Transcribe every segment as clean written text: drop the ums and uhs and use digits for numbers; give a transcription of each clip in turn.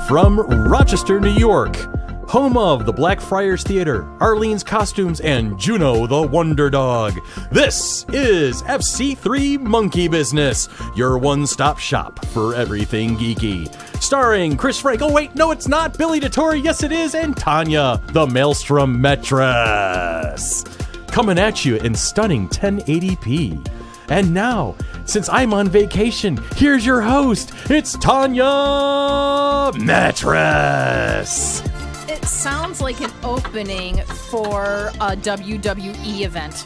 From Rochester, New York, home of the Blackfriars Theater, Arlene's Costumes, and Juno the Wonder Dog, this is FC3 Monkey Business, your one-stop shop for everything geeky. Starring Chris Frank, oh wait, no it's not, Billy DeTore, yes it is, and Tanya, the Maelstrom Metress. Coming at you in stunning 1080p. And now, since I'm on vacation, here's your host. It's Tanya Metress. It sounds like an opening for a WWE event.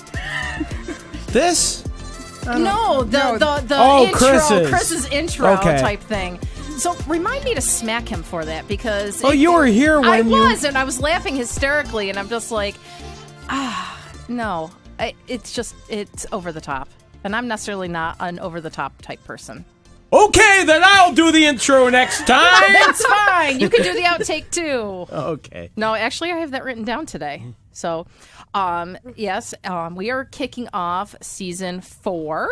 This? No, the intro, Chris's intro type thing. So remind me to smack him for that because you were here when and I was laughing hysterically, and I'm just like, no, it's over the top. And I'm necessarily not an over-the-top type person. Okay, then I'll do the intro next time. That's fine. You can do the outtake, too. Okay. No, actually, I have that written down today. So, yes, we are kicking off season 4.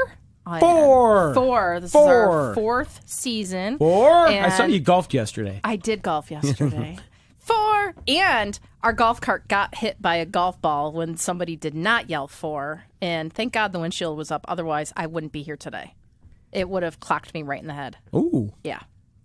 Four. This is our 4th season. 4? I saw you golfed yesterday. I did golf yesterday. 4. And our golf cart got hit by a golf ball when somebody did not yell 4. And thank God the windshield was up. Otherwise, I wouldn't be here today. It would have clocked me right in the head. Ooh. Yeah.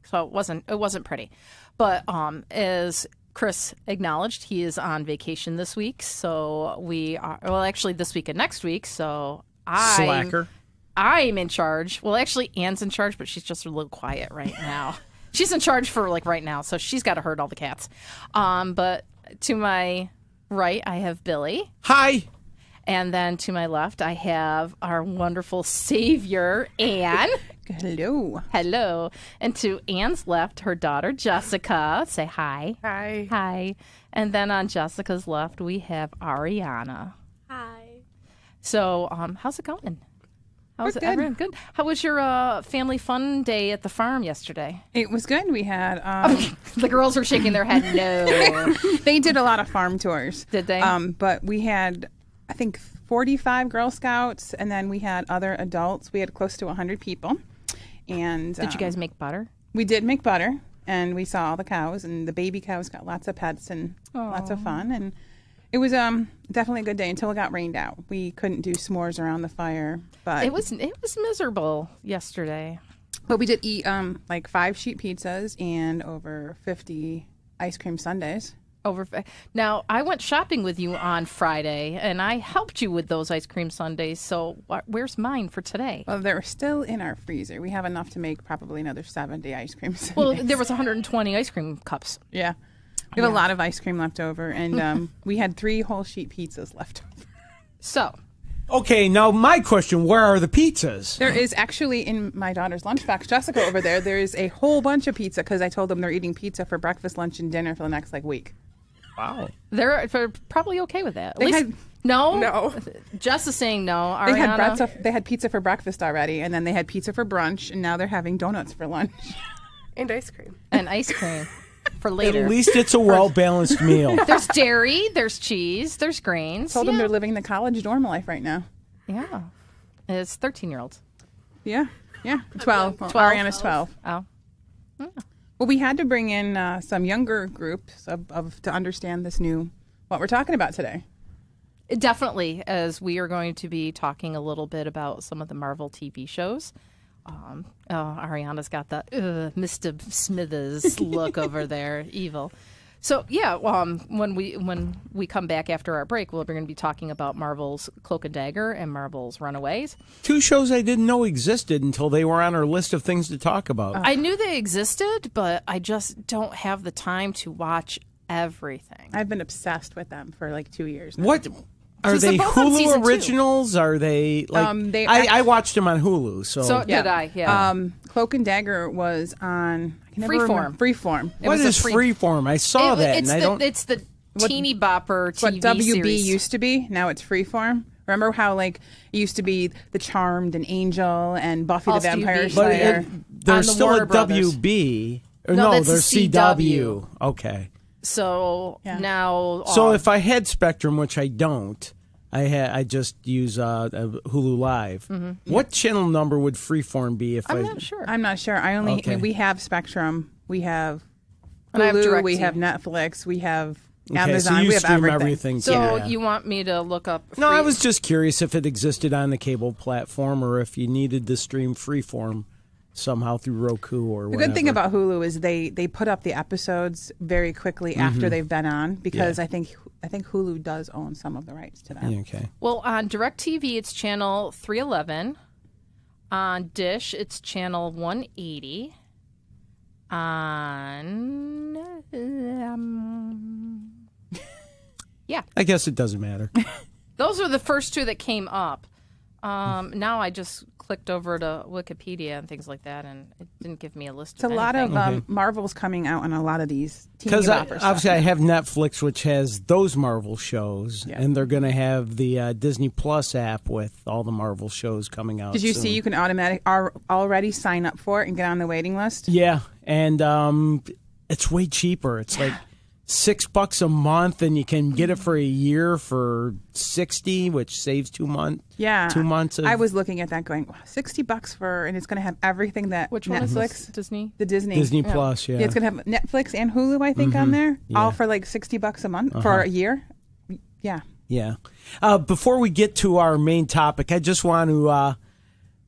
So it wasn't pretty. But as Chris acknowledged, he is on vacation this week. So we are, well, actually this week and next week. So Slacker. I'm in charge. Well, actually, Anne's in charge, but she's just a little quiet right now. She's in charge for right now, so she's got to herd all the cats. But to my right, I have Billy. Hi. And then to my left, I have our wonderful savior, Anne. Hello. Hello. And to Anne's left, her daughter, Jessica. Say hi. Hi. Hi. And then on Jessica's left, we have Ariana. Hi. So, how's it going? How's Good. everyone? Good. How was your family fun day at the farm yesterday? It was good. We had The girls were shaking their head. No. they did a lot of farm tours. Did they? But we had, I think, 45 Girl Scouts, and then we had other adults. We had close to 100 people. And did you guys make butter? We did make butter, and we saw all the cows, and the baby cows got lots of pets and lots of fun. And it was definitely a good day until it got rained out. We couldn't do s'mores around the fire, but it was miserable yesterday. But we did eat like 5 sheet pizzas and over 50 ice cream sundaes. Now, I went shopping with you on Friday, and I helped you with those ice cream sundaes. So where's mine for today? Well, they're still in our freezer. We have enough to make probably another 70 ice cream sundaes. Well, there was 120 ice cream cups. Yeah. We have a lot of ice cream left over, and we had 3 whole sheet pizzas left over. So. Okay, now my question, where are the pizzas? There is actually in my daughter's lunchbox, Jessica over there, there is a whole bunch of pizza because I told them they're eating pizza for breakfast, lunch, and dinner for the next week. Wow. They're probably okay with that. No. Jess is saying no. Ariana? They had pizza for breakfast already, and then they had pizza for brunch, and now they're having donuts for lunch. And ice cream. And ice cream. For later. At least it's a well-balanced meal. There's dairy, there's cheese, there's grains. Told them they're living the college dorm life right now. Yeah. It's 13-year-olds. Yeah. 12. Well, Ariana's 12. Oh. Yeah. Well, we had to bring in some younger groups to understand what we're talking about today. Definitely, as we are going to be talking a little bit about some of the Marvel TV shows. Ariana's got the Mr. Smithers look over there, evil. So yeah, when we come back after our break, we're going to be talking about Marvel's Cloak and Dagger and Marvel's Runaways. 2 shows I didn't know existed until they were on our list of things to talk about. I knew they existed, but I just don't have the time to watch everything. I've been obsessed with them for like 2 years now. What? Are they Hulu originals? Are they like? I watched them on Hulu. So did I. Yeah. Cloak and Dagger was on Freeform. Freeform. What is Freeform? I saw that. It's the teeny bopper TV what WB series. used to be. Now it's Freeform. Remember how it used to be The Charmed and Angel and Buffy the Vampire Slayer? There's still Warner a Brothers. WB. No, that's there's the CW. Okay. So now, so if I had Spectrum, which I don't, I just use Hulu Live. Mm-hmm. What channel number would Freeform be? I'm not sure. I'm not sure. We have Spectrum. We have And I have Hulu, we DirecTV. have Netflix, we have Okay, Amazon, so you we have stream everything. So Yeah. you want me to look up? No, I free- was just curious if it existed on the cable platform or if you needed to stream freeform somehow through Roku or The whatever. good thing about Hulu is they put up the episodes very quickly after they've been on because Yeah. I think Hulu does own some of the rights to that. Yeah, okay. Well, on DirecTV, it's channel 311. On Dish, it's channel 180. On yeah, I guess it doesn't matter. those are the first two that came up. Now I just clicked over to Wikipedia and things like that, and it didn't give me a list. It's a lot of Marvel's coming out on a lot of these Because teeny bopper stuff. obviously I have Netflix, which has those Marvel shows, and they're going to have the Disney Plus app with all the Marvel shows coming out. Did you soon. see you can already sign up for it and get on the waiting list? Yeah, and it's way cheaper. It's like $6 a month, and you can get it for a year for $60, which saves 2 months. Yeah, 2 months. I was looking at that, going, wow, $60 for, and it's going to have everything that Which one is Netflix, this? Disney? the Disney, Disney Plus. Yeah, Yeah, it's going to have Netflix and Hulu, I think, on there, all for like $60 a month for a year. Yeah. Yeah. Before we get to our main topic, I just want to,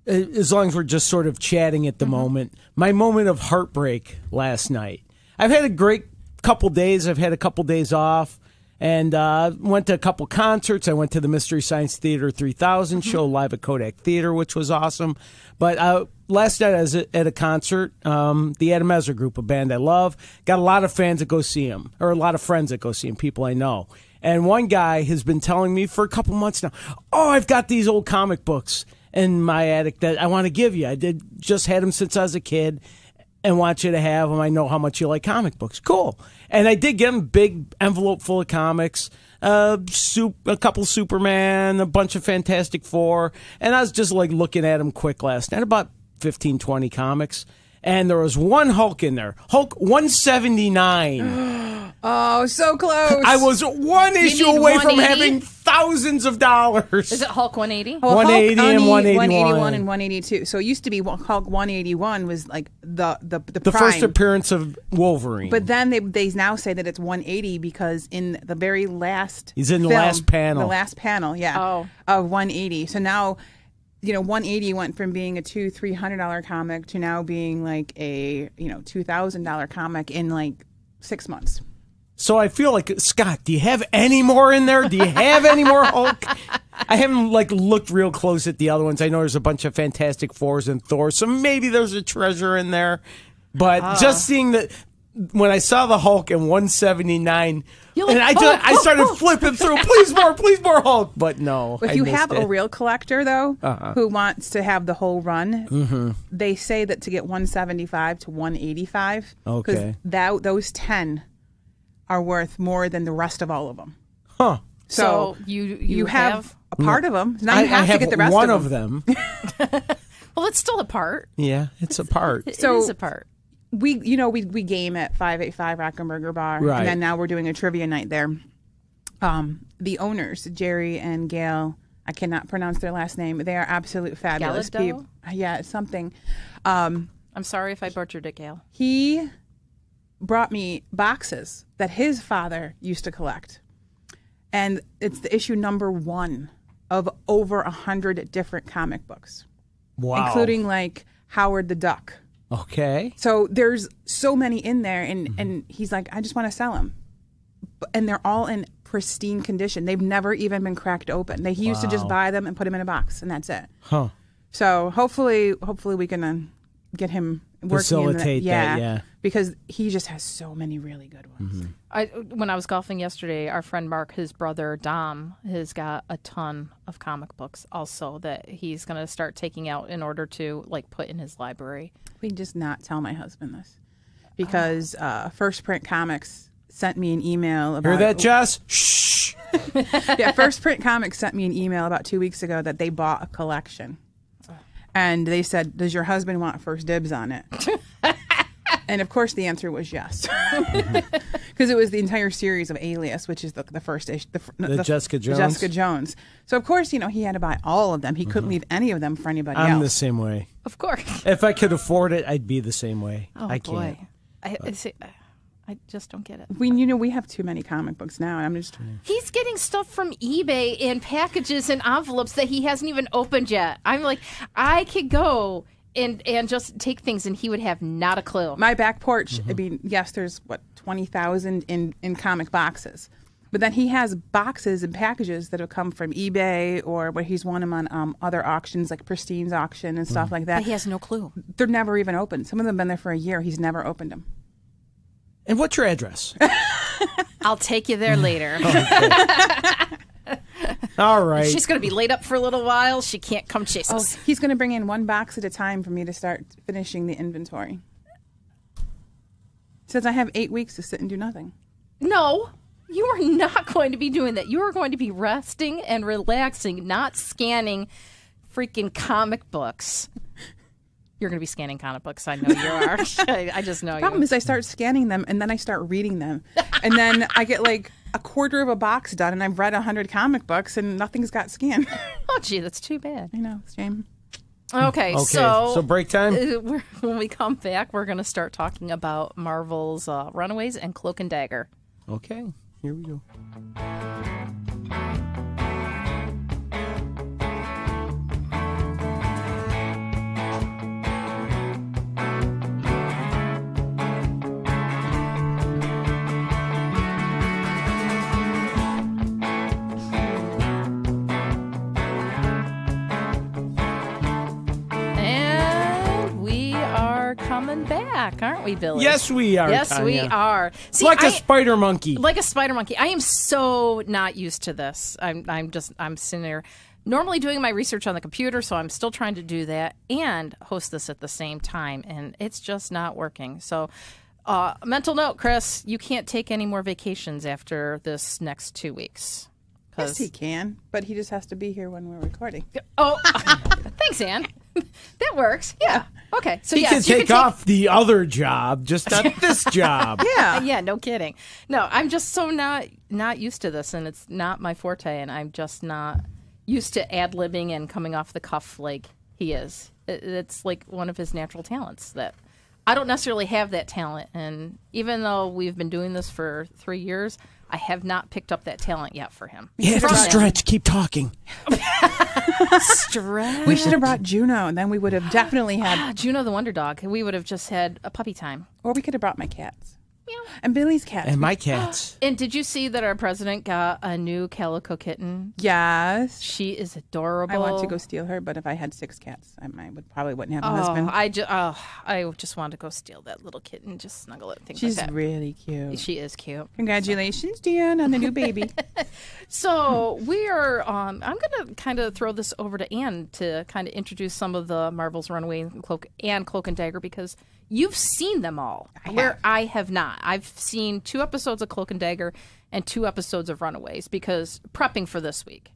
as long as we're just sort of chatting at the moment, my moment of heartbreak last night. I've had a great couple days. I've had a couple days off and went to a couple concerts. I went to the Mystery Science Theater 3000 show live at Kodak Theater, which was awesome. But last night I was at a concert, the Adam Ezra Group, a band I love. Got a lot of fans that go see him, or a lot of friends that go see him, people I know. And one guy has been telling me for a couple months now, oh, I've got these old comic books in my attic that I want to give you. Just had them since I was a kid and want you to have them. I know how much you like comic books. Cool. And I did get him a big envelope full of comics, a couple Superman, a bunch of Fantastic Four. And I was just like looking at them quick last night, about 15, 20 comics. And there was one Hulk in there. Hulk 179. Oh, so close. I was one issue need away from 180? having thousands of dollars. Is it Hulk 180? Well, 180 Hulk and 181. 181 and 182. So it used to be Hulk 181 was like the The prime. first appearance of Wolverine. But then they now say that it's 180 because in the very last He's in the film, last panel. The last panel, yeah. Oh. Of 180. So now, 180 went from being a $300 comic to now being like a, $2,000 comic in like 6 months. So I feel like, Scott, do you have any more in there? Do you have any more Hulk? I haven't looked real close at the other ones. I know there's a bunch of Fantastic Fours and Thor, so maybe there's a treasure in there. But just seeing that, when I saw the Hulk in 179, You're like, and I started flipping through, please more Hulk. But no, If I you missed have it. a real collector, though, who wants to have the whole run, they say that to get 175 to 185, Okay. those 10 are worth more than the rest of all of them. Huh. So you have a part of them. Now you I have to have get the rest one of of them. them. Well, it's still a part. Yeah, it's a part. It So- is a part. We game at 585 Rockenberger Bar, Right. and then now we're doing a trivia night there. The owners, Jerry and Gail, I cannot pronounce their last name. They are absolute fabulous Gallaudet? people. Yeah, it's something. I'm sorry if I butchered it, Gail. He brought me boxes that his father used to collect, and it's the issue number 1 of over 100 different comic books, Wow. including like Howard the Duck. Okay. So there's so many in there, and he's like, I just want to sell them, and they're all in pristine condition. They've never even been cracked open. He used to just buy them and put them in a box, and that's it. Huh. So hopefully we can get him working. Facilitate that, yeah. Because he just has so many really good ones. When I was golfing yesterday, our friend Mark, his brother Dom, has got a ton of comic books also that he's going to start taking out in order to put in his library. We just not tell my husband this because First Print Comics sent me an email about Hear that, Jess? Shh. Yeah, First Print Comics sent me an email about 2 weeks ago that they bought a collection. And they said, does your husband want first dibs on it? And of course the answer was yes. Because it was the entire series of Alias, which is the first issue. The Jessica Jones? Jessica Jones. So of course, he had to buy all of them. He couldn't leave any of them for anybody I'm else. the same way. Of course. If I could afford it, I'd be the same way. Oh, I can't. boy. I see, I just don't get it. We have too many comic books now, and I'm just. He's getting stuff from eBay in packages and envelopes that he hasn't even opened yet. I'm like, I could go and just take things, and he would have not a clue. My back porch. I mean, yes, there's 20,000 in comic boxes, but then he has boxes and packages that have come from eBay or where he's won them on other auctions like Pristine's auction and stuff like that. But he has no clue. They're never even opened. Some of them have been there for a year. He's never opened them. And what's your address? I'll take you there later. All right. She's going to be laid up for a little while. She can't come chase us. He's going to bring in one box at a time for me to start finishing the inventory. He says I have 8 weeks to sit and do nothing. No, you are not going to be doing that. You are going to be resting and relaxing, not scanning freaking comic books. You're going to be scanning comic books. I know you are. I just know you. The problem is I start scanning them and then I start reading them. And then I get like a quarter of a box done and I've read 100 comic books and nothing's got scanned. Oh, gee, that's too bad. I know. It's a shame. Okay, so break time? When we come back, we're going to start talking about Marvel's Runaways and Cloak and Dagger. Okay, here we go. Coming back, aren't we, Billy? Yes, we are. Yes, Tanya. we are. See, like a spider monkey. Like a spider monkey. I am so not used to this. I'm sitting there normally doing my research on the computer, so I'm still trying to do that and host this at the same time, and it's just not working. So, mental note, Chris, you can't take any more vacations after this next 2 weeks. Yes, he can, but he just has to be here when we're recording. Oh, thanks, Ann. That works. Yeah. Okay. So he can take off the other job, just not this job. Yeah. Yeah. No kidding. No, I'm just so not used to this, and it's not my forte, and I'm just not used to ad-libbing and coming off the cuff like he is. It's like one of his natural talents that I don't necessarily have that talent, and even though we've been doing this for 3 years, I have not picked up that talent yet for him. You have to stretch. Keep talking. Stretch. We should have brought Juno, and then we would have definitely had... Juno the Wonder Dog. We would have just had a puppy time. Or we could have brought my cats. Meow. And Billy's cats. And my cats. And did you see that our president got a new calico kitten? Yes. She is adorable. I want to go steal her, but if I had 6 cats, I probably wouldn't have a husband. I just wanted to go steal that little kitten, just snuggle it, things She's like that. really cute. She is cute. Congratulations, Dan, on the new baby. So we are. I'm going to kind of throw this over to Ann to kind of introduce some of the Marvel's Runaway and Cloak and Dagger, because you've seen them all, where I have not. I've seen 2 episodes of Cloak and Dagger and 2 episodes of Runaways because prepping for this week.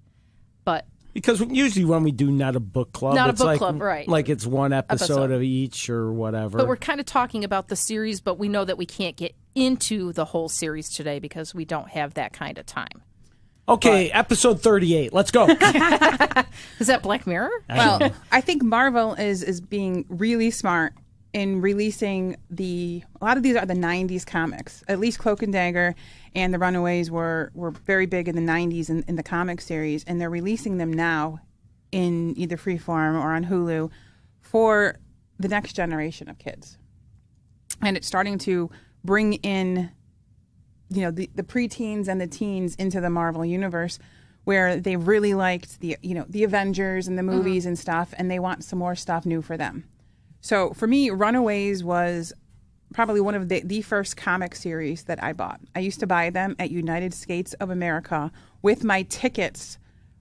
But because usually when we do not a book club, it's club, right? Like it's one episode of each or whatever. But we're kind of talking about the series, but we know that we can't get into the whole series today because we don't have that kind of time. Okay, episode 38. Let's go. Is that Black Mirror? Well, I think Marvel is being really smart in releasing a lot of these are the 90s comics. At least Cloak and Dagger and the Runaways were very big in the 90s in the comic series, and they're releasing them now in either Freeform or on Hulu for the next generation of kids. And it's starting to bring in, the preteens and the teens into the Marvel universe, where they really liked the Avengers and the movies and stuff, and they want some more stuff new for them. So for me, Runaways was probably one of the first comic series that I bought. I used to buy them at United Skates of America with my tickets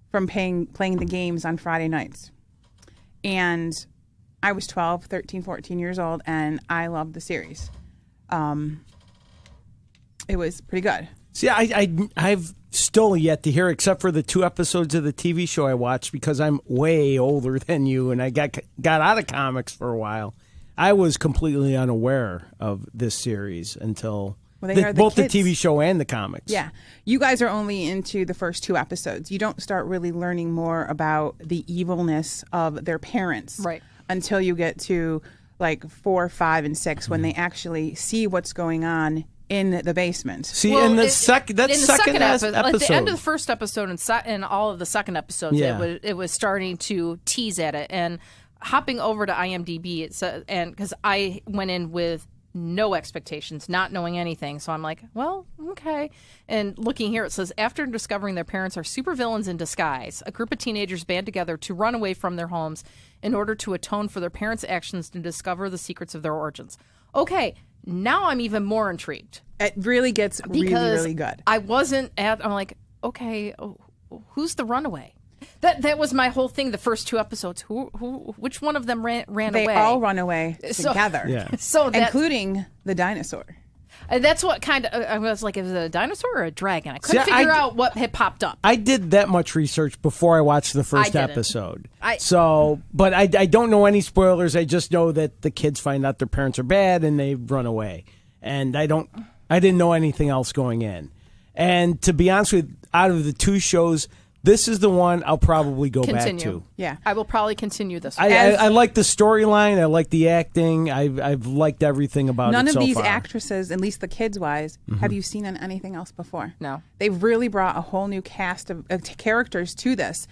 from playing the games on Friday nights. And I was 12, 13, 14 years old, and I loved the series. It was pretty good. See, I've still yet to hear, except for the 2 episodes of the TV show I watched, because I'm way older than you, and I got out of comics for a while. I was completely unaware of this series until both the TV show and the comics. Yeah. You guys are only into the first 2 episodes. You don't start really learning more about the evilness of their parents until you get to like 4, 5, and 6, when they actually see what's going on in the basement. See, Well, in the in second the second episode. at the end of the first episode and all of the second episodes, Yeah. it was starting to tease at it. And hopping over to IMDb, and because I went in with no expectations, not knowing anything, so I'm like, well, okay. And looking here, it says, after discovering their parents are supervillains in disguise, a group of teenagers band together to run away from their homes in order to atone for their parents' actions and discover the secrets of their origins. Okay. Now I'm even more intrigued. It really gets really, Because really good. I'm like, okay, who's the runaway? That was my whole thing. The first 2 episodes, which one of them ran They away? all run away So- together. Yeah. So Including the dinosaur. that's what kind of I was like, is it a dinosaur or a dragon? I couldn't See, figure out what had popped up. I did that much research before I watched the first didn't. episode. I- But I don't know any spoilers. I just know that the kids find out their parents are bad and they run away. And I didn't know anything else going in. And to be honest with you, out of the 2 shows, this is the one I'll probably go back Continue. to. Yeah. I will probably continue this. I like the storyline. I like the acting. I've liked everything about None it of so these far. actresses, at least the kids-wise, have you seen on anything else before? No. They've really brought a whole new cast of characters to this.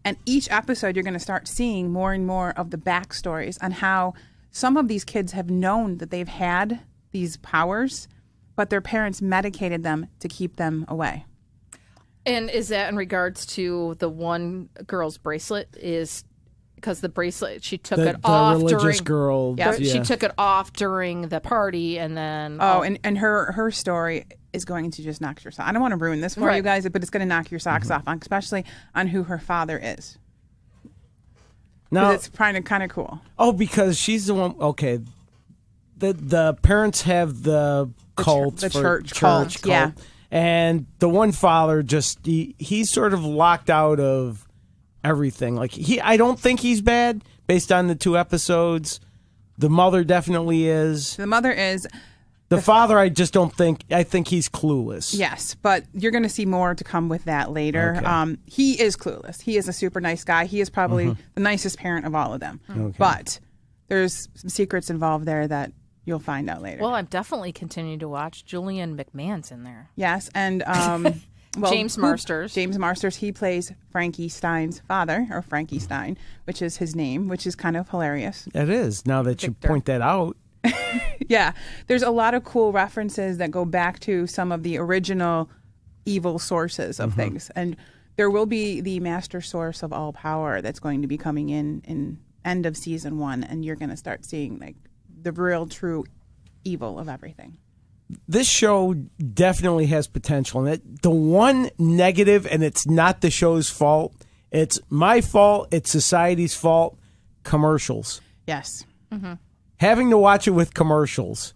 And each episode, you're going to start seeing more and more of the backstories on how some of these kids have known that they've had these powers, but their parents medicated them to keep them away. And is that in regards to the one girl's bracelet? Is because the bracelet she took it the off religious during girl. Yeah, yeah. she took it off during the party, and then And her story is going to just knock your socks. I don't want to ruin this for Right. you guys, but it's going to knock your socks off, especially on who her father is. Now, It's kind of cool. oh, because she's the one. Okay, the parents have the cult, the for church cult, yeah. and the one father just he's sort of locked out of everything. Like I don't think he's bad based on the 2 episodes. The mother definitely is. The mother is. The father, I just don't think. I think he's clueless. Yes, but you're going to see more to come with that later. Okay. He is clueless. He is a super nice guy. He is probably the nicest parent of all of them. Okay. But there's some secrets involved there that you'll find out later. well, I'm definitely continuing to watch. Julian McMahon's in there. Yes, and James Marsters. James Marsters, he plays Frankie Stein's father, or Frankie Stein, which is his name, which is kind of hilarious. It is. Now that you Victor. point that out. Yeah, there's a lot of cool references that go back to some of the original evil sources of things. And there will be the master source of all power that's going to be coming in end of season 1, and you're going to start seeing like the real true evil of everything. This show definitely has potential. And the one negative, and it's not the show's fault, it's my fault, it's society's fault, commercials. Yes. Having to watch it with commercials.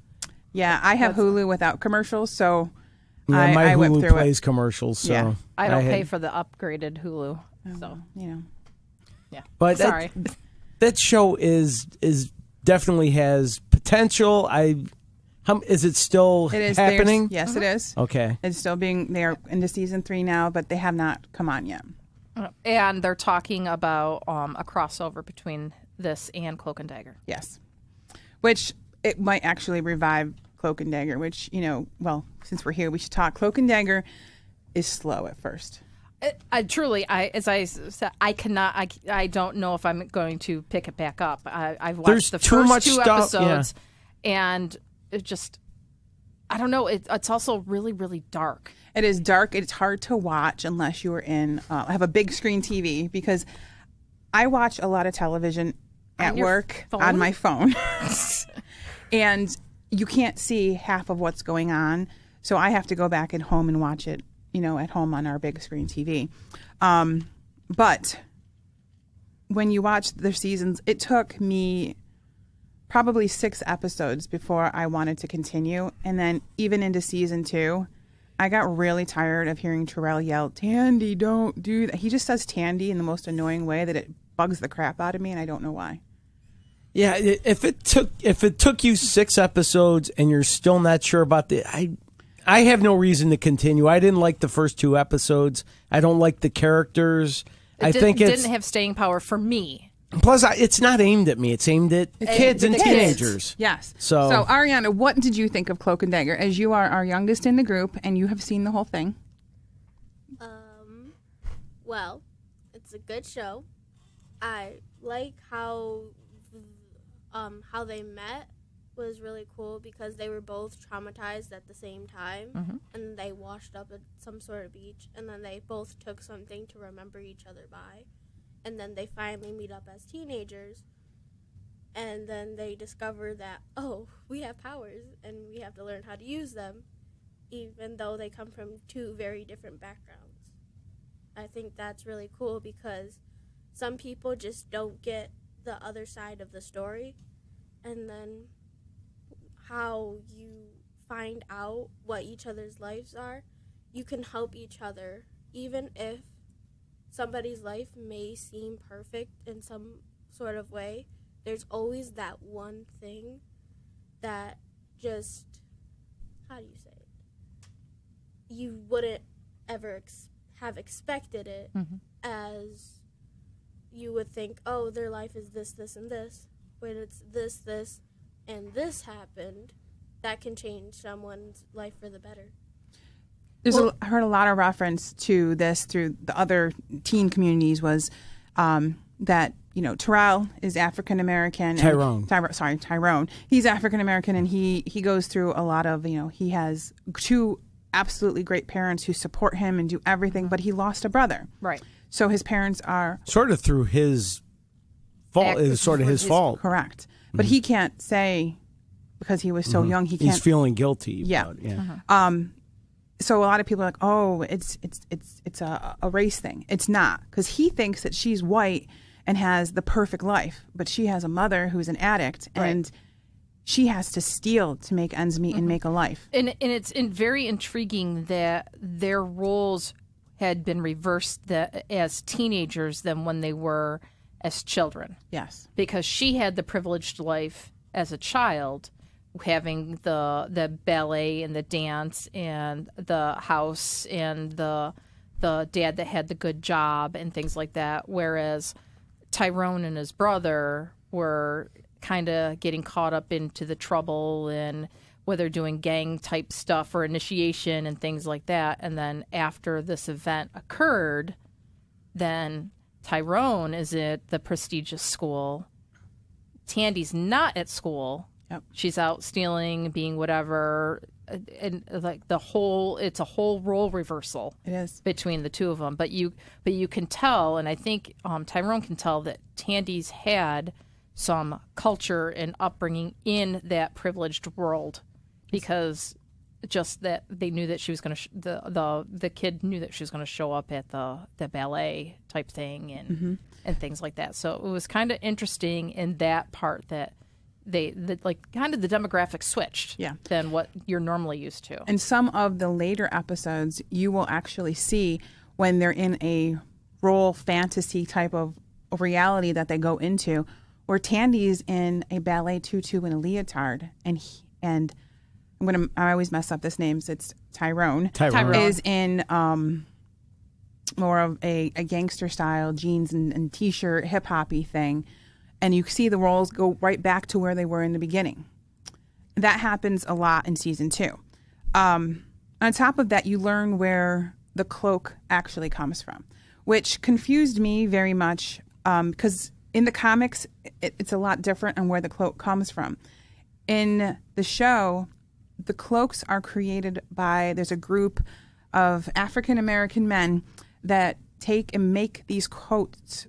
Yeah, I have Hulu without commercials, so Yeah, my I went Hulu through plays commercials, so Yeah. I don't had- pay for the upgraded Hulu. So you know. yeah, But sorry. that show is definitely has potential. Is it still It is happening? Yes, it is. Okay. It's still being. They are into season 3 now, but they have not come on yet. And they're talking about a crossover between this and Cloak and Dagger. Yes, which it might actually revive Cloak and Dagger. Which well, since we're here, we should talk. Cloak and Dagger is slow at first. I truly, as I said, I cannot. I don't know if I'm going to pick it back up. I've watched There's the too first much 2 stuff, episodes, and it just, I don't know. It's also really, really dark. It is dark. It's hard to watch unless you are in have a big screen TV, because I watch a lot of television at your work phone? on my phone, and you can't see half of what's going on. So I have to go back at home and watch it, at home on our big screen TV. But when you watch the seasons, it took me probably 6 episodes before I wanted to continue. And then even into season 2, I got really tired of hearing Terrell yell, "Tandy, don't do that." He just says Tandy in the most annoying way that it bugs the crap out of me, and I don't know why. Yeah, if it took you 6 episodes and you're still not sure about I have no reason to continue. I didn't like the first 2 episodes. I don't like the characters. I think it's didn't have staying power for me. Plus, it's not aimed at me. It's aimed at kids and kids. teenagers. Yes. So Ariana, what did you think of Cloak and Dagger? As you are our youngest in the group and you have seen the whole thing. Well, it's a good show. I like how they met was really cool because they were both traumatized at the same time, and they washed up at some sort of beach, and then they both took something to remember each other by, and then they finally meet up as teenagers, and then they discover that, oh, we have powers, and we have to learn how to use them, even though they come from two very different backgrounds. I think that's really cool because some people just don't get the other side of the story, and then how you find out what each other's lives are, you can help each other, even if somebody's life may seem perfect in some sort of way. There's always that one thing that just, how do you say it? You wouldn't ever have expected it, as you would think, oh, their life is this, this, and this. When it's this, this, and this happened, that can change someone's life for the better. I heard a lot of reference to this through the other teen communities was that, Terrell is African-American. Tyrone. He's African-American, and he goes through a lot of, he has two absolutely great parents who support him and do everything, but he lost a brother. Right. So his parents are... Sort of through his fault. It's sort of his fault. Correct. But he can't say, because he was so young, he can't... He's feeling guilty. About it. So a lot of people are like, oh, it's a race thing. It's not, because he thinks that she's white and has the perfect life, but she has a mother who's an addict, and she has to steal to make ends meet and make a life. And it's very intriguing that their roles had been reversed as teenagers than when they were as children. Yes. Because she had the privileged life as a child, having the ballet and the dance and the house and the dad that had the good job and things like that, whereas Tyrone and his brother were kind of getting caught up into the trouble and whether doing gang type stuff or initiation and things like that. And then after this event occurred, then Tyrone is at the prestigious school. Tandy's not at school. Yep. She's out stealing, being whatever, and like it's a whole role reversal. It is between the two of them. But you can tell, and I think Tyrone can tell that Tandy's had some culture and upbringing in that privileged world, because just that they knew that she was going to the kid knew that she was going to show up at the ballet type thing and things like that. So it was kind of interesting in that part that like kind of the demographics switched than what you're normally used to. And some of the later episodes you will actually see when they're in a role fantasy type of reality that they go into, where Tandy's in a ballet tutu and a leotard, and I always mess up this name. So it's Tyrone is in more of a gangster style jeans and t-shirt hip hoppy thing. And you see the roles go right back to where they were in the beginning. That happens a lot in season 2. On top of that, you learn where the cloak actually comes from, which confused me very much because in the comics, it's a lot different on where the cloak comes from. In the show, the cloaks are created there's a group of African-American men that take and make these cloaks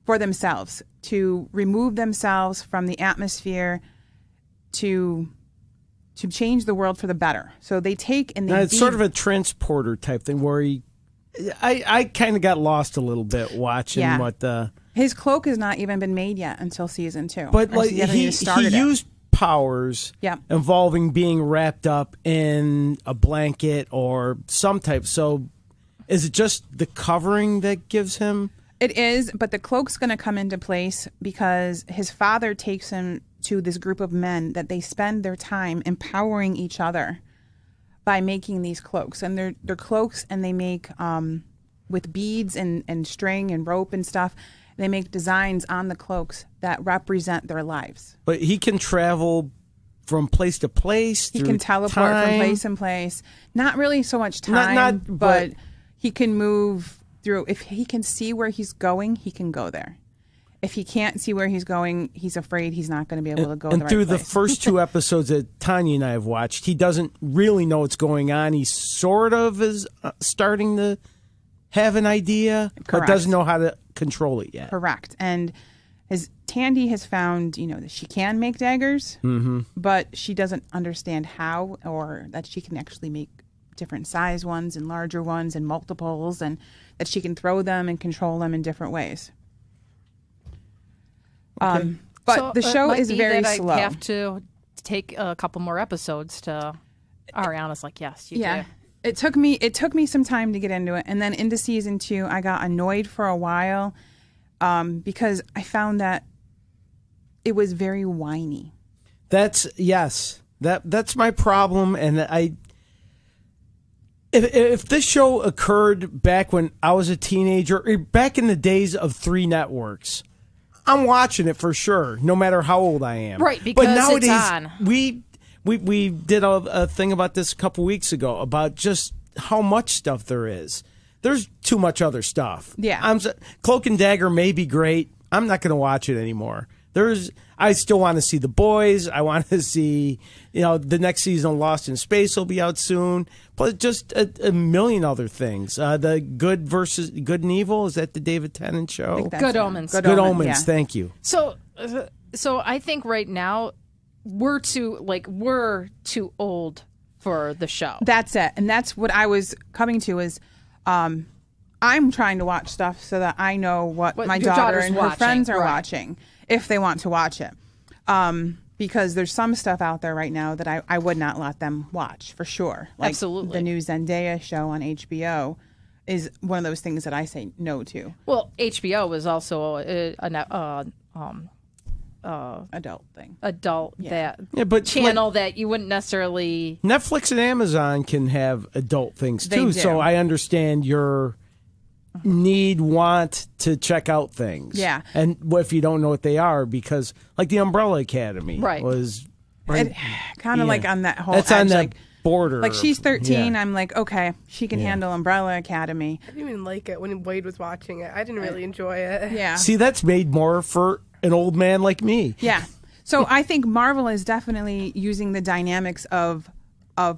for themselves, to remove themselves from the atmosphere, to change the world for the better. So they take and they... It's sort of a transporter type thing where I kind of got lost a little bit watching what the... His cloak has not even been made yet until season 2. But like he used powers involving being wrapped up in a blanket or some type. So is it just the covering that gives him... It is, but the cloak's going to come into place because his father takes him to this group of men that they spend their time empowering each other by making these cloaks. And they're cloaks, and they make with beads and string and rope and stuff. They make designs on the cloaks that represent their lives. But he can travel from place to place. He can teleport from place and place. Not really so much time, but he can move through. If he can see where he's going, he can go there. If he can't see where he's going, he's afraid he's not going to be able to go. And the through right the place. first 2 episodes that Tanya and I have watched, he doesn't really know what's going on. He sort of is starting to have an idea, but doesn't know how to control it yet. Correct. And Tandy has found, that she can make daggers, but she doesn't understand how, or that she can actually make different size ones and larger ones and multiples, and that she can throw them and control them in different ways. But So the show might is be very that slow. I have to take a couple more episodes to. Ariana's like, yes, you do. It took me some time to get into it, and then into season 2, I got annoyed for a while because I found that it was very whiny. That's my problem, and if this show occurred back when I was a teenager, or back in the days of 3 networks, I'm watching it for sure, no matter how old I am. Right, because but nowadays, it's on. We did a thing about this a couple weeks ago about just how much stuff there is. There's too much other stuff. Yeah. Cloak and Dagger may be great. I'm not going to watch it anymore. I still want to see The Boys. I want to see, the next season of Lost in Space will be out soon. But just a million other things. The Good and Evil, is that the David Tennant show? Good Omens. Good Good Omens, Omens, yeah. thank you. So I think right now we're too old for the show. That's it. And that's what I was coming to is I'm trying to watch stuff so that I know what my your daughter daughter's and her watching, friends are right. watching, if they want to watch it. Because there's some stuff out there right now that I would not let them watch, for sure. Like Absolutely. the new Zendaya show on HBO is one of those things that I say no to. Well, HBO was also Adult thing. adult But channel that you wouldn't necessarily. Netflix and Amazon can have adult things They too, do. so I understand your want to check out things. Yeah. And if you don't know what they are, because like the Umbrella Academy Right. was Kind of like on that whole That's edge, on that like, border. like she's 13. Yeah. I'm like, okay, she can handle Umbrella Academy. I didn't even like it when Wade was watching it. I didn't really enjoy it. Yeah. See, that's made more for an old man like me. Yeah. So I think Marvel is definitely using the dynamics of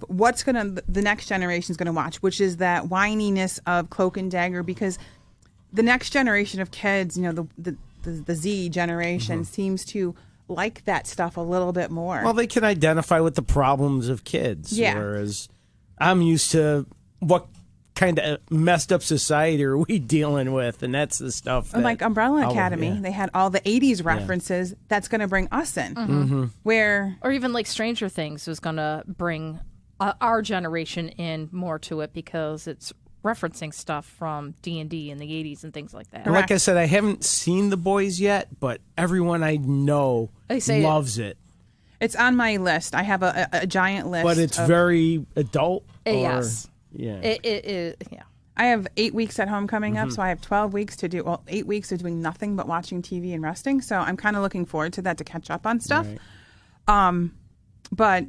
what's the next generation is gonna watch, which is that whininess of Cloak and Dagger, because the next generation of kids, the Z generation seems to like that stuff a little bit more. Well, they can identify with the problems of kids. Yeah. Whereas I'm used to what kind of messed up society are we dealing with, and that's the stuff. That like Umbrella Academy, yeah. they had all the 80s references. That's going to bring us in. Where Or even like Stranger Things was going to bring our generation in more to it because it's referencing stuff from D&D in the 80s and things like that. And like I said, I haven't seen The Boys yet, but everyone I know loves it. it's on my list. I have a giant list. But it's of- very adult. Yes. Yeah. Yeah. I have 8 weeks at home coming up, so I have 12 weeks to do, 8 weeks of doing nothing but watching TV and resting. So I'm kind of looking forward to that to catch up on stuff. Right. But,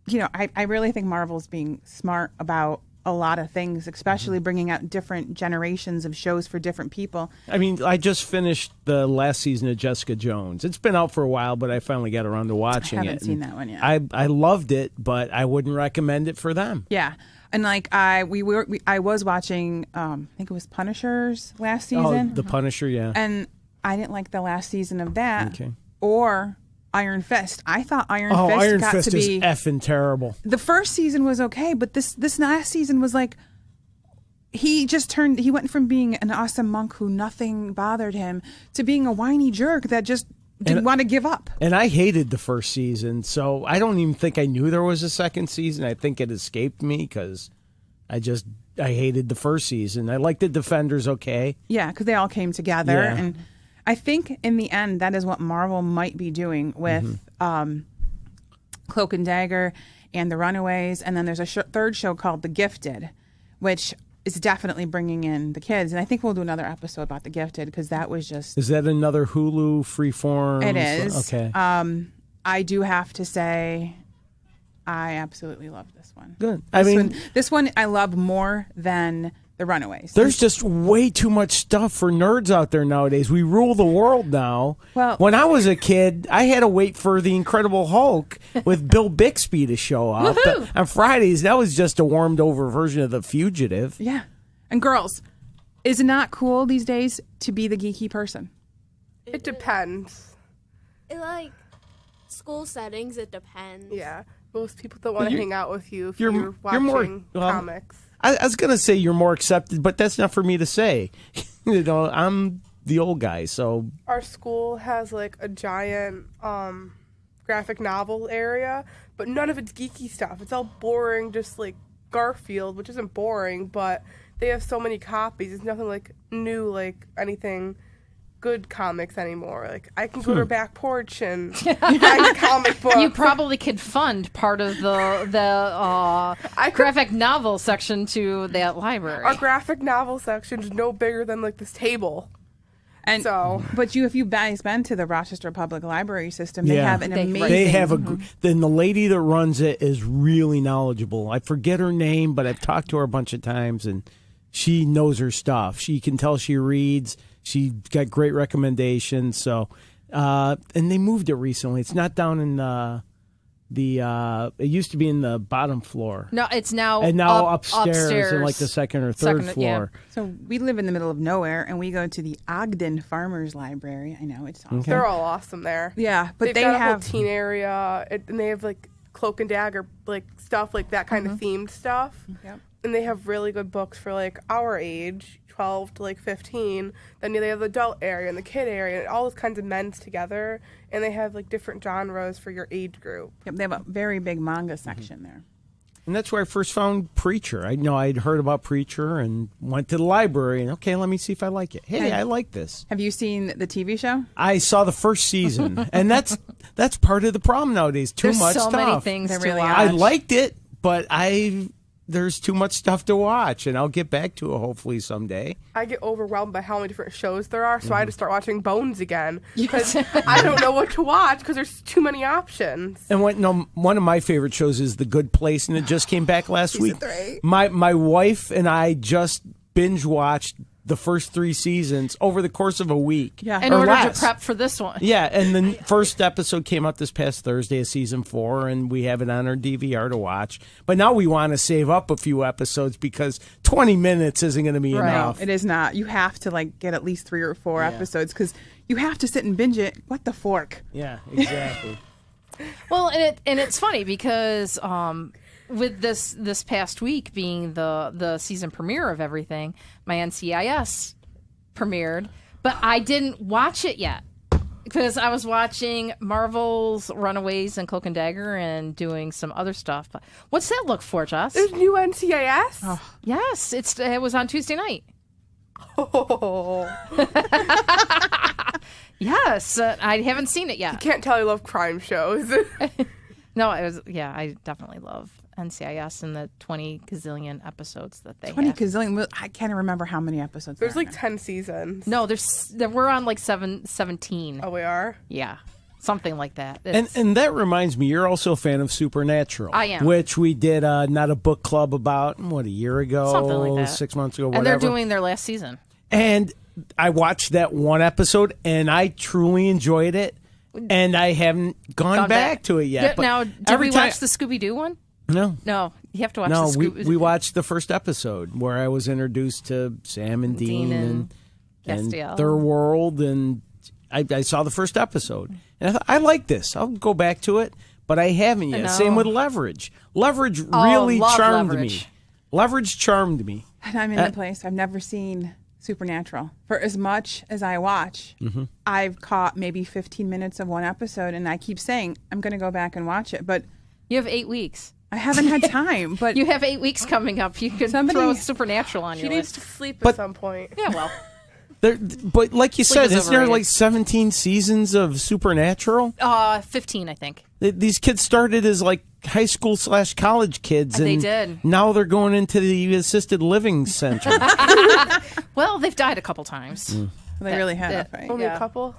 I really think Marvel's being smart about a lot of things, especially bringing out different generations of shows for different people. I mean, I just finished the last season of Jessica Jones. It's been out for a while, but I finally got around to watching it. I haven't seen that one yet. I loved it, but I wouldn't recommend it for them. Yeah. And like I was watching, I think it was Punishers last season. Oh, The Punisher, yeah. And I didn't like the last season of that. Okay. Or Iron Fist. I thought Iron Fist Iron got Fist to be is effing terrible. the first season was okay, but this last season was like he went from being an awesome monk who nothing bothered him to being a whiny jerk that just didn't want to give up. And I hated the first season, so I don't even think I knew there was a second season. I think it escaped me because I hated the first season. I liked the Defenders okay. Yeah, because they all came together. Yeah. And I think in the end, that is what Marvel might be doing with Cloak and Dagger and The Runaways. And then there's a third show called The Gifted, which is definitely bringing in the kids. And I think we'll do another episode about The Gifted because that was just... Is that another Hulu freeform? It is. Okay. I do have to say I absolutely love this one. Good. This one I love more than The Runaways. There's just way too much stuff for nerds out there nowadays. We rule the world now. Well, when I was a kid, I had to wait for The Incredible Hulk with Bill Bixby to show up. On Fridays, that was just a warmed over version of The Fugitive. Yeah. And girls, is it not cool these days to be the geeky person? It depends. Like school settings, it depends. Yeah. Most people don't want to hang out with you if you're you're watching more- comics. I was going to say you're more accepted, but that's not for me to say. I'm the old guy, so... Our school has like a giant graphic novel area, but none of it's geeky stuff. It's all boring, just like Garfield, which isn't boring, but they have so many copies. It's nothing like new, like anything good comics anymore. Like I can go to her back porch and find a comic book. You probably could fund part of the graphic novel section to that library. Our graphic novel section is no bigger than like this table. And so, but if you guys been to the Rochester Public Library system, they have an amazing. They have then the lady that runs it is really knowledgeable. I forget her name, but I've talked to her a bunch of times, and she knows her stuff. She can tell she reads. She got great recommendations. So, and they moved it recently. It's not down in it used to be in the bottom floor. No, it's now upstairs in like the second or third floor. Yeah. So we live in the middle of nowhere, and we go to the Ogden Farmers Library. I know it's awesome. they're all awesome there. Yeah, but They've got a whole teen area, and they have like Cloak and Dagger, like stuff like that kind of themed stuff. Yep. And they have really good books for like our age, 12 to like 15. Then they have the adult area and the kid area and all those kinds of men's together. And they have like different genres for your age group. Yep, they have a very big manga section there. And that's where I first found Preacher. I'd heard about Preacher and went to the library and, okay, let me see if I like it. Hey, I like this. Have you seen the TV show? I saw the first season, and that's part of the problem nowadays. There's much so stuff. many things There to really watch. are. I liked it, but there's too much stuff to watch, and I'll get back to it hopefully someday. I get overwhelmed by how many different shows there are, so I had to start watching Bones again. Because I don't know what to watch because there's too many options. And one of my favorite shows is The Good Place, and it just came back last week. 3. My wife and I just binge watched the first 3 seasons over the course of a week. Yeah. in or order less. to prep for this one. Yeah, and the first episode came out this past Thursday of season 4, and we have it on our DVR to watch. But now we want to save up a few episodes because 20 minutes isn't going to be Right. enough. It is not. You have to get at least 3 or 4 episodes because you have to sit and binge it. What the fork? Yeah, exactly. Well, and it's funny because with this past week being the season premiere of everything, my NCIS premiered, but I didn't watch it yet because I was watching Marvel's Runaways and Cloak and Dagger and doing some other stuff. But what's that look for, Jess? There's new NCIS? Yes, it was on Tuesday night. Oh. Yes, I haven't seen it yet. Can't tell I love crime shows. No, it was. Yeah, I definitely love NCIS and the 20 gazillion episodes that they 20 have. gazillion. I can't remember how many episodes. There's there are like now. 10 seasons. No, we're on like 17. Oh, we are? Yeah, something like that. And that reminds me, you're also a fan of Supernatural. I am. Which we did not a book club about, a year ago? Something like that. 6 months ago, whatever. and they're doing their last season. And I watched that one episode, and I truly enjoyed it. And I haven't gone back to it yet. But Now, did every we time- watch the Scooby-Doo one? No. No, you have to watch No, the we Scooby. we watched the first episode where I was introduced to Sam and Dean and Castiel. their world, and I saw the first episode, and I thought, I like this. I'll go back to it, but I haven't yet. know. Same with Leverage. Leverage really love charmed Leverage. me. Leverage charmed me. And I'm in the place. I've never seen Supernatural. For as much as I watch, I've caught maybe 15 minutes of one episode, and I keep saying I'm going to go back and watch it, but You have 8 weeks. I haven't had time. But You have 8 weeks coming up. You could Somebody- throw Supernatural on She your needs list. to sleep But- at some point. Yeah, well, But like you said, is isn't there overrated. like 17 seasons of Supernatural? 15, I think. These kids started as like high school / college kids. They And did. Now they're going into the assisted living center. Well, they've died a couple times. They really have, right? Only a couple.